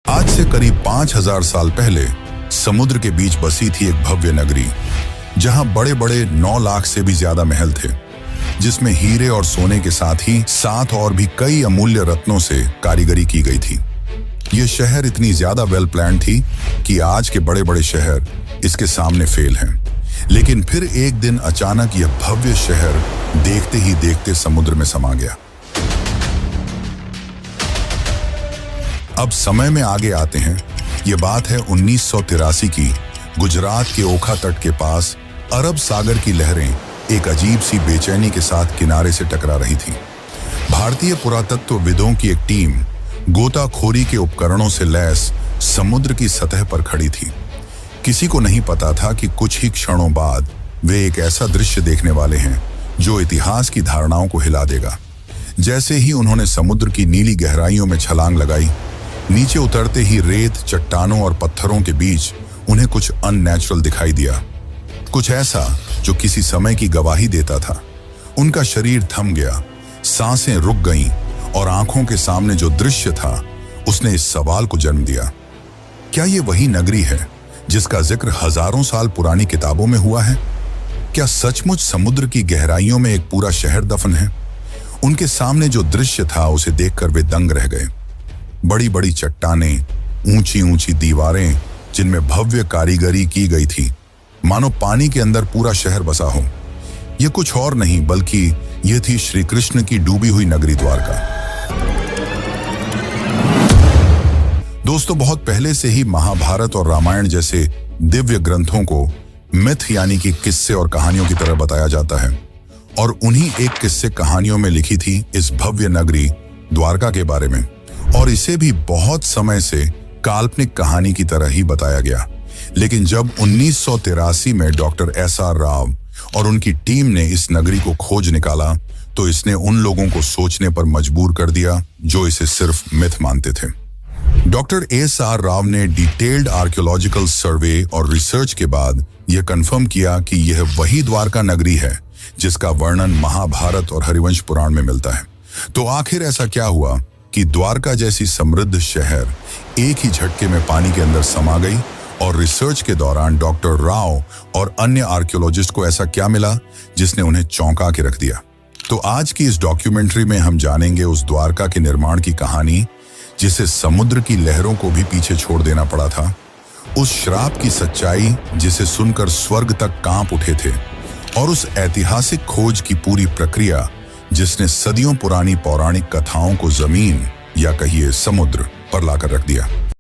आज से करीब 5000 साल पहले समुद्र के बीच बसी थी एक भव्य नगरी, जहां बड़े बड़े 9 लाख से भी ज्यादा महल थे, जिसमें हीरे और सोने के साथ ही 7 और भी कई अमूल्य रत्नों से कारीगरी की गई थी। यह शहर इतनी ज्यादा वेल प्लान थी कि आज के बड़े बड़े शहर इसके सामने फेल हैं। लेकिन फिर एक दिन अचानक यह भव्य शहर देखते ही देखते समुद्र में समा गया। अब समय में आगे आते हैं। ये बात है 1983 की। गुजरात के ओखा तट के पास अरब सागर की लहरें एक अजीब सी बेचैनी के साथ किनारे से टकरा रही थी। भारतीय पुरातत्वविदों की एक टीम गोताखोरी के उपकरणों से लैस समुद्र की सतह पर खड़ी थी। किसी को नहीं पता था कि कुछ ही क्षणों बाद वे एक ऐसा दृश्य देखने वाले हैं जो इतिहास की धारणाओं को हिला देगा। जैसे ही उन्होंने समुद्र की नीली गहराइयों में छलांग लगाई, नीचे उतरते ही रेत, चट्टानों और पत्थरों के बीच उन्हें कुछ अननेचुरल दिखाई दिया, कुछ ऐसा जो किसी समय की गवाही देता था। उनका शरीर थम गया, सांसें रुक गईं और आंखों के सामने जो दृश्य था उसने इस सवाल को जन्म दिया, क्या ये वही नगरी है जिसका जिक्र हजारों साल पुरानी किताबों में हुआ है? क्या सचमुच समुद्र की गहराइयों में एक पूरा शहर दफन है? उनके सामने जो दृश्य था उसे देखकर वे दंग रह गए। बड़ी बड़ी चट्टानें, ऊंची ऊंची दीवारें जिनमें भव्य कारीगरी की गई थी, मानो पानी के अंदर पूरा शहर बसा हो। यह कुछ और नहीं बल्कि यह थी श्री कृष्ण की डूबी हुई नगरी द्वारका। दोस्तों, बहुत पहले से ही महाभारत और रामायण जैसे दिव्य ग्रंथों को मिथ यानी कि किस्से और कहानियों की तरह बताया जाता है, और उन्हीं एक किस्से कहानियों में लिखी थी इस भव्य नगरी द्वारका के बारे में, और इसे भी बहुत समय से काल्पनिक कहानी की तरह ही बताया गया। लेकिन जब 1983 में डॉक्टर SR राव और उनकी टीम ने इस नगरी को खोज निकाला, तो इसने उन लोगों को सोचने पर मजबूर कर दिया जो इसे सिर्फ मिथ मानते थे। डॉक्टर SR राव ने डिटेल्ड आर्कियोलॉजिकल सर्वे और रिसर्च के बाद यह कंफर्म किया कि यह वही द्वारका नगरी है जिसका वर्णन महाभारत और हरिवंश पुराण में मिलता है। तो आखिर ऐसा क्या हुआ कि द्वारका जैसी समृद्ध शहर एक ही झटके में पानी के अंदर समा गई, और रिसर्च के दौरान डॉक्टर राव और अन्य आर्कियोलॉजिस्ट को ऐसा क्या मिला जिसने उन्हें चौंका के रख दिया? तो आज की इस डॉक्यूमेंट्री में हम जानेंगे उस द्वारका के निर्माण की कहानी जिसे समुद्र की लहरों को भी पीछे छोड़ देना पड़ा था, उस श्राप की सच्चाई जिसे सुनकर स्वर्ग तक कांप उठे थे, और उस ऐतिहासिक खोज की पूरी प्रक्रिया जिसने सदियों पुरानी पौराणिक कथाओं को जमीन या कहिए समुद्र पर लाकर रख दिया।